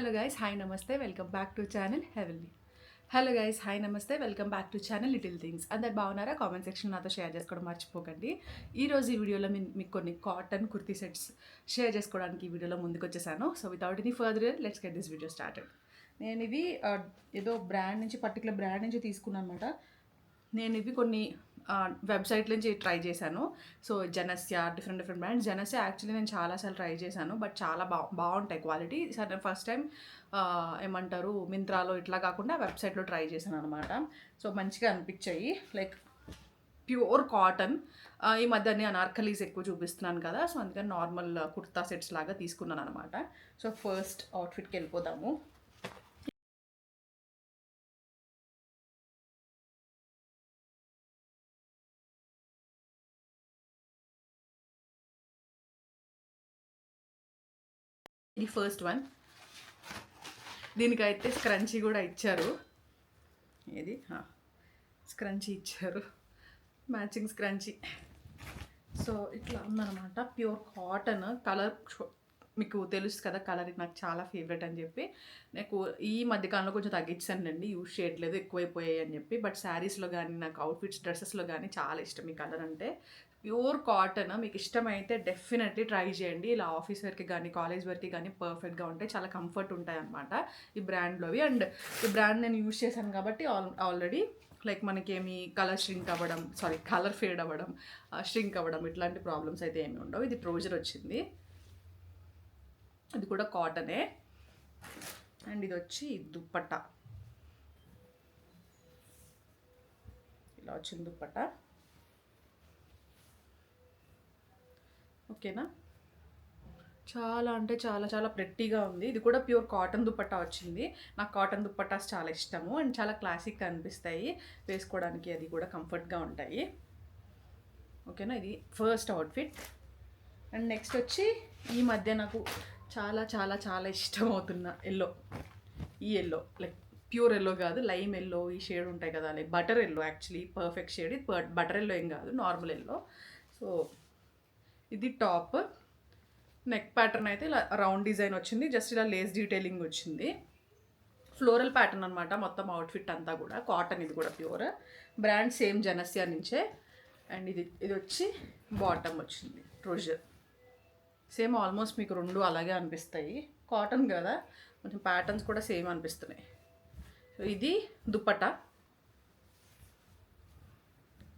Hello guys, hi నమస్తే, welcome back to channel Heavenly. Hello guys, hi నమస్తే, welcome back to channel Little Things. అందరు బాగున్నారా? Comment section నాతో share చేసుకోవడం మర్చిపోకండి. ఈ వీడియోలో మీకు కొన్ని కాటన్ కుర్తీ సెట్స్ షేర్ చేసుకోవడానికి ఈ వీడియోలో ముందుకు వచ్చేసాను. So without any further let's get this video started. నేను ఇవి ఏదో బ్రాండ్ నుంచి, పర్టికులర్ బ్రాండ్ నుంచి తీసుకున్నాను అనమాట. నేను ఇవి కొన్ని వెబ్సైట్ నుంచి ట్రై చేశాను. So Janasya, different brands. Janasya actually నేను చాలాసార్లు ట్రై చేశాను, బట్ చాలా బాగుంటాయి క్వాలిటీ. సరే, నేను ఫస్ట్ టైం ఏమంటారు మింత్రాలో ఇట్లా కాకుండా వెబ్సైట్లో ట్రై చేశాను అనమాట. సో మంచిగా అనిపించాయి, లైక్ ప్యూర్ కాటన్. ఈ మధ్య నేను అనార్కలీస్ ఎక్కువ చూపిస్తున్నాను కదా, సో అందుకని నార్మల్ కుర్తా సెట్స్ లాగా తీసుకున్నాను అనమాట. సో ఫస్ట్ అవుట్ఫిట్కి వెళ్ళిపోదాము. ఇది ఫస్ట్ వన్. దీనికైతే స్క్రంచీ కూడా ఇచ్చారు. ఇది స్క్రంచీ ఇచ్చారు, మ్యాచింగ్ స్క్రంచీ. సో ఇట్లా ఉందన్నమాట, ప్యూర్ కాటన్. కలర్ మీకు తెలుసు కదా, కలర్ నాకు చాలా ఫేవరెట్ అని చెప్పి నాకు ఈ మధ్యకాలంలో కొంచెం తగ్గించానండి, యూజ్ చేయట్లేదు, ఎక్కువైపోయాయి అని చెప్పి. బట్ శారీస్లో కానీ, నాకు అవుట్ఫిట్స్ డ్రెస్సెస్లో కానీ చాలా ఇష్టం ఈ కలర్ అంటే. ప్యూర్ కాటన్ మీకు ఇష్టమైతే డెఫినెట్లీ ట్రై చేయండి. ఇలా ఆఫీస్ వేర్కి కానీ, కాలేజ్ వేర్కి కానీ పర్ఫెక్ట్గా ఉంటాయి, చాలా కంఫర్ట్ ఉంటాయి అన్నమాట ఈ బ్రాండ్లోవి. అండ్ ఈ బ్రాండ్ నేను యూజ్ చేశాను కాబట్టి ఆల్రెడీ లైక్ మనకేమి కలర్ ఫేడ్ అవ్వడం, ష్రింక్ అవ్వడం ఇట్లాంటి ప్రాబ్లమ్స్ అయితే ఏమి ఉండవు. ఇది ట్రౌజర్ వచ్చింది, ఇది కూడా కాటనే. అండ్ ఇది వచ్చి దుప్పట్ట, ఇలా వచ్చింది దుప్పట్ట. ఓకేనా, చాలా అంటే చాలా చాలా ప్రెట్టీగా ఉంది. ఇది కూడా ప్యూర్ కాటన్ దుప్పట్టా వచ్చింది. నాకు కాటన్ దుప్పట్టాస్ చాలా ఇష్టము అండ్ చాలా క్లాసిక్గా అనిపిస్తాయి వేసుకోవడానికి, అది కూడా కంఫర్ట్గా ఉంటాయి. ఓకేనా, ఇది ఫస్ట్ అవుట్ఫిట్. అండ్ నెక్స్ట్ వచ్చి ఈ మధ్య నాకు చాలా చాలా చాలా ఇష్టం అవుతున్న ఎల్లో. ఈ ఎల్లో లైక్ ప్యూర్ ఎల్లో కాదు, లైమ్ ఎల్లో, ఈ షేడ్ ఉంటాయి కదా, like butter yellow. Actually perfect shade ఇది, బటర్ ఎల్లో ఏం కాదు, నార్మల్ ఎల్లో. సో ఇది టాప్. నెక్ ప్యాటర్న్ అయితే ఇలా రౌండ్ డిజైన్ వచ్చింది, జస్ట్ ఇలా లేస్ డీటెయిలింగ్ వచ్చింది. ఫ్లోరల్ ప్యాటర్న్ అనమాట మొత్తం అవుట్ఫిట్ అంతా కూడా. కాటన్, ఇది కూడా ప్యూర్. బ్రాండ్ సేమ్ జనస్యా నుంచే. అండ్ ఇది వచ్చి బాటమ్ వచ్చింది ట్రౌజర్. సేమ్ ఆల్మోస్ట్ మీకు రెండు అలాగే అనిపిస్తాయి, కాటన్ కదా, కొంచెం ప్యాటర్న్స్ కూడా సేమ్ అనిపిస్తున్నాయి. సో ఇది దుప్పట,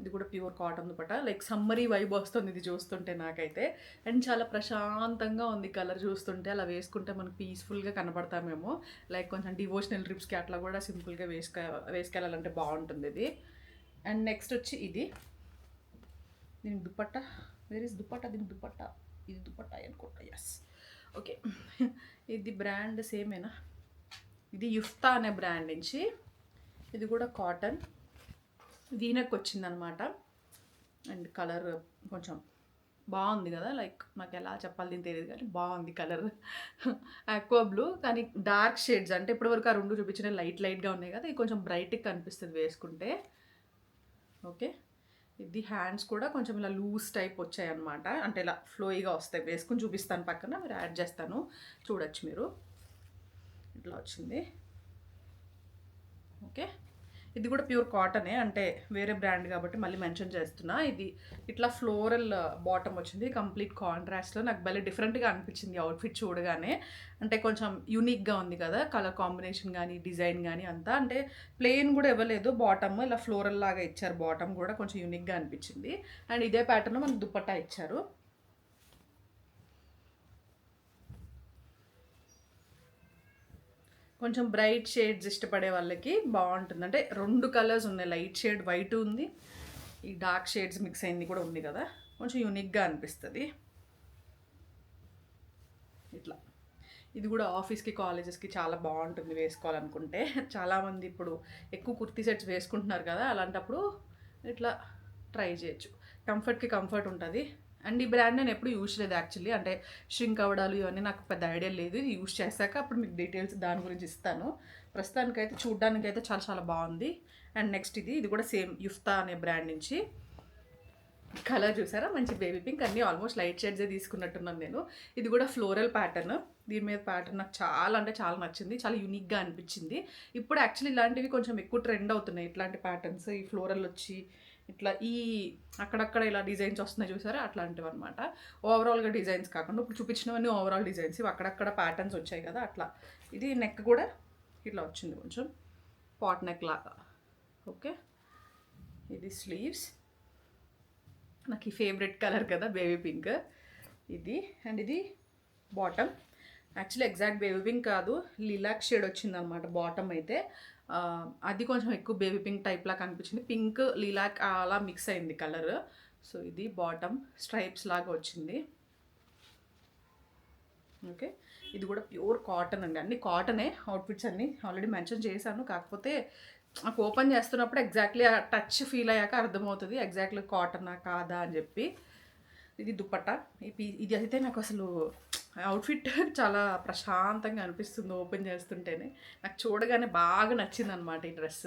ఇది కూడా pure cotton dupatta. Like summary vibe వస్తుంది ఇది చూస్తుంటే నాకైతే. అండ్ చాలా ప్రశాంతంగా ఉంది కలర్ చూస్తుంటే. అలా వేసుకుంటే మనకు పీస్ఫుల్గా కనపడతామేమో, లైక్ కొంచెం డివోషనల్ ట్రిప్స్కి అట్లా కూడా సింపుల్గా వేసుకెళ్ళాలంటే బాగుంటుంది ఇది. అండ్ నెక్స్ట్ వచ్చి ఇది, దీనికి దుపట్టా, వేర్ ఇస్ దుపట్టా, దీనికి దుపట్టా, ఇది దుపట్టా అనుకుంటా. Yes, okay. ఇది బ్రాండ్ సేమేనా, ఇది యుఫ్తా అనే బ్రాండ్ నుంచి. ఇది కూడా కాటన్, వీనక్ వచ్చిందనమాట. అండ్ కలర్ కొంచెం బాగుంది కదా, లైక్ నాకు ఎలా చెప్పాలి దీని తెలియదు కానీ బాగుంది కలర్. ఆక్వా బ్లూ, కానీ డార్క్ షేడ్స్. అంటే ఇప్పటివరకు ఆ రెండు చూపించిన లైట్గా ఉన్నాయి కదా, ఇది కొంచెం బ్రైట్గా కనిపిస్తుంది వేసుకుంటే. ఓకే, ఇది హ్యాండ్స్ కూడా కొంచెం ఇలా లూజ్ టైప్ వచ్చాయన్నమాట, అంటే ఇలా ఫ్లోయిగా వస్తాయి. వేసుకుని చూపిస్తాను, పక్కన మీరు యాడ్ చేస్తాను, చూడొచ్చు మీరు. ఇట్లా వచ్చింది. ఓకే, ఇది కూడా ప్యూర్ కాటనే, అంటే వేరే బ్రాండ్ కాబట్టి మళ్ళీ మెన్షన్ చేస్తున్నా. ఇది ఇట్లా ఫ్లోరల్ బాటమ్ వచ్చింది, కంప్లీట్ కాంట్రాస్ట్లో. నాకు భలే డిఫరెంట్గా అనిపించింది అవుట్ఫిట్ చూడగానే. అంటే కొంచెం యూనిక్గా ఉంది కదా, కలర్ కాంబినేషన్ కానీ, డిజైన్ కానీ అంతా. అంటే ప్లెయిన్ కూడా ఇవ్వలేదు బాటమ్, ఇలా ఫ్లోరల్ లాగా ఇచ్చారు. బాటమ్ కూడా కొంచెం యూనిక్గా అనిపించింది. అండ్ ఇదే ప్యాటర్న్ మనకు దుపట్టా ఇచ్చారు. కొంచెం బ్రైట్ షేడ్స్ ఇష్టపడే వాళ్ళకి బాగుంటుంది. అంటే రెండు కలర్స్ ఉన్నాయి, లైట్ షేడ్ వైట్ ఉంది, ఈ డార్క్ షేడ్స్ మిక్స్ అయింది కూడా ఉంది కదా, కొంచెం యూనిక్గా అనిపిస్తుంది. ఇట్లా ఇది కూడా ఆఫీస్కి, కాలేజెస్కి చాలా బాగుంటుంది వేసుకోవాలనుకుంటే. చాలామంది ఇప్పుడు ఎక్కువ కుర్తీ సెట్స్ వేసుకుంటున్నారు కదా, అలాంటప్పుడు ఇట్లా ట్రై చేయొచ్చు. కంఫర్ట్కి కంఫర్ట్ ఉంటుంది. అండ్ ఈ బ్రాండ్ నేను ఎప్పుడు యూజ్ చేయలేదు యాక్చువల్లీ, అంటే ష్రింక్ అవ్వడాలు ఇవన్నీ నాకు పెద్ద ఐడియా లేదు. ఇది యూజ్ చేశాక అప్పుడు మీకు డీటెయిల్స్ దాని గురించి ఇస్తాను. ప్రస్తుతానికైతే చూడ్డానికైతే చాలా చాలా బాగుంది. అండ్ నెక్స్ట్ ఇది కూడా సేమ్ యుఫ్తా అనే బ్రాండ్ నుంచి. కలర్ చూసారా, మంచి బేబీ పింక్. అన్నీ ఆల్మోస్ట్ లైట్ షేడ్సే తీసుకున్నట్టున్నాను నేను. ఇది కూడా ఫ్లోరల్ ప్యాటర్న్. దీని మీద ప్యాటర్న్ నాకు చాలా అంటే చాలా నచ్చింది, చాలా యూనిక్గా అనిపించింది. ఇప్పుడు యాక్చువల్లీ ఇలాంటివి కొంచెం ఎక్కువ ట్రెండ్ అవుతున్నాయి, ఇట్లాంటి ప్యాటర్న్స్. ఈ ఫ్లోరల్ వచ్చి ఇట్లా ఈ అక్కడక్కడ ఇలా డిజైన్స్ వస్తున్నాయి చూసారా, అట్లాంటివి అనమాట. ఓవరాల్గా డిజైన్స్ కాకుండా ఇప్పుడు చూపించినవన్నీ ఓవరాల్ డిజైన్స్, ఇవి అక్కడక్కడ ప్యాటర్న్స్ వచ్చాయి కదా అట్లా. ఇది నెక్ కూడా ఇట్లా వచ్చింది, కొంచెం పాట్ నెక్ లాగా. ఓకే, ఇది స్లీవ్స్. నాకు ఈ ఫేవరెట్ కలర్ కదా బేబీ పింక్ ఇది. అండ్ ఇది bottom. Actually exact baby pink కాదు, లిలాక్ షేడ్ వచ్చిందనమాట బాటమ్ అయితే. అది కొంచెం ఎక్కువ బేబీ పింక్ టైప్లా కనిపించింది. పింక్ లిలాక్ అలా మిక్స్ అయింది కలర్. సో ఇది బాటమ్, స్ట్రైప్స్ లాగా వచ్చింది. ఓకే, ఇది కూడా ప్యూర్ కాటన్ అండి. అన్ని కాటనే అవుట్ఫిట్స్ అన్నీ ఆల్రెడీ మెన్షన్ చేశాను. కాకపోతే నాకు ఓపెన్ చేస్తున్నప్పుడు ఎగ్జాక్ట్లీ ఆ టచ్ ఫీల్ అయ్యాక అర్థమవుతుంది ఎగ్జాక్ట్లీ కాటనా కాదా అని చెప్పి. ఇది దుపట్టా. ఇది అయితే నాకు అసలు అవుట్ఫిట్ చాలా ప్రశాంతంగా అనిపిస్తుంది ఓపెన్ చేస్తుంటేనే. నాకు చూడగానే బాగా నచ్చింది అనమాట ఈ డ్రెస్.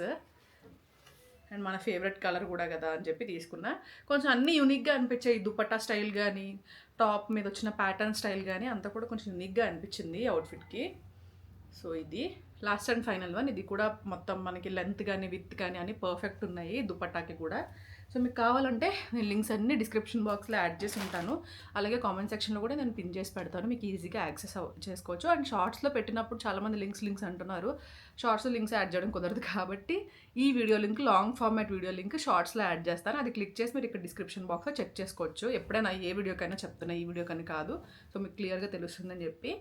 అండ్ మన ఫేవరెట్ కలర్ కూడా కదా అని చెప్పి తీసుకున్నా. కొంచెం అన్నీ యూనిక్గా అనిపించాయి. దుపట్టా స్టైల్ కానీ, టాప్ మీద వచ్చిన ప్యాటర్న్ స్టైల్ కానీ అంతా కూడా కొంచెం యూనిక్గా అనిపించింది అవుట్ఫిట్కి. సో ఇది లాస్ట్ అండ్ ఫైనల్ వన్. ఇది కూడా మొత్తం మనకి లెంత్ కానీ విత్ కానీ అన్నీ పర్ఫెక్ట్ ఉన్నాయి దుపట్టాకి కూడా. సో మీకు కావాలంటే నేను లింక్స్ అన్నీ డిస్క్రిప్షన్ బాక్స్లో యాడ్ చేసి ఉంటాను. అలాగే కామెంట్ సెక్షన్లో కూడా నేను పిన్ చేసి పెడతాను, మీకు ఈజీగా యాక్సెస్ చేసుకోవచ్చు. అండ్ షార్ట్స్లో పెట్టినప్పుడు చాలామంది లింక్స్ అంటున్నారు. షార్ట్స్లో లింక్స్ యాడ్ చేయడం కుదరదు కాబట్టి ఈ video link, long format video link షార్ట్స్లో యాడ్ చేస్తాను. అది క్లిక్ చేసి మీరు ఇక్కడ డిస్క్రిప్షన్ బాక్స్లో చెక్ చేసుకోవచ్చు. ఎప్పుడైనా ఏ వీడియోకైనా చెప్తున్నా, ఈ వీడియోకని కాదు. సో మీకు క్లియర్గా తెలుస్తుందని చెప్పి.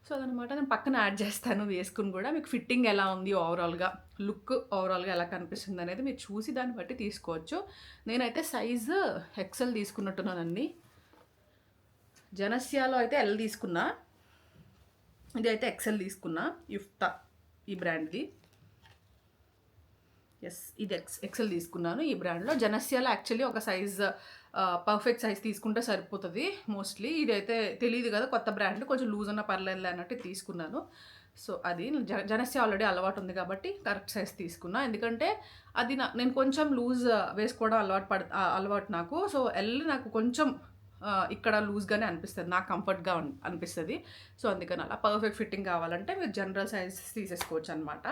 సో అదనమాట. నేను పక్కన యాడ్ చేస్తాను వేసుకుని కూడా. మీకు ఫిట్టింగ్ ఎలా ఉంది, ఓవరాల్గా లుక్ ఓవరాల్గా ఎలా కనిపిస్తుంది అనేది మీరు చూసి దాన్ని బట్టి తీసుకోవచ్చు. నేనైతే సైజు ఎక్సెల్ తీసుకున్నట్టున్నానండి. జనస్యాలో అయితే ఎల్ తీసుకున్నా, ఇది అయితే ఎక్సెల్ తీసుకున్నా. యుఫ్తా ఈ బ్రాండ్ది. ఎస్, ఇది ఎక్సెల్ తీసుకున్నాను ఈ బ్రాండ్లో. జనస్యాలో యాక్చువల్లీ ఒక సైజ్ పర్ఫెక్ట్ సైజ్ తీసుకుంటే సరిపోతుంది మోస్ట్లీ. ఇదైతే తెలియదు కదా, కొత్త బ్రాండ్, కొంచెం లూజ్ అన్న పర్లేదు అన్నట్టు తీసుకున్నాను. సో అది జనస్య ఆల్రెడీ అలవాటు ఉంది కాబట్టి కరెక్ట్ సైజ్ తీసుకున్నా. ఎందుకంటే అది నేను కొంచెం లూజ్ వేసుకోవడం అలవాటు నాకు. సో ఎల్ నాకు కొంచెం ఇక్కడ లూజ్గానే అనిపిస్తుంది, నాకు కంఫర్ట్గా అనిపిస్తుంది. సో అందుకని అలా పర్ఫెక్ట్ ఫిట్టింగ్ కావాలంటే మీరు జనరల్ సైజ్ తీసేసుకోవచ్చు అనమాట.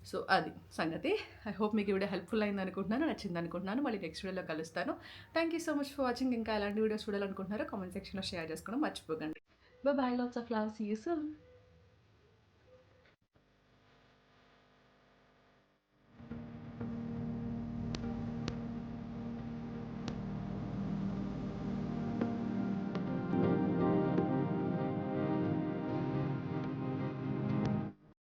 సో అది సంగతి. ఐ హోప్ మీకు ఈ వీడియో హెల్ప్ఫుల్ అయింది అనుకుంటున్నాను, నచ్చింది అనుకుంటున్నాను. మళ్ళీ నెక్స్ట్ వీడియోలో కలుస్తాను. Thank you so much for watching. ఇంకా ఎలాంటి వీడియోస్ చూడాలనుకుంటున్నారో కామెంట్ సెక్షన్లో షేర్ చేసుకోవడం మర్చిపోకండి. Bye, lots of love, see you soon.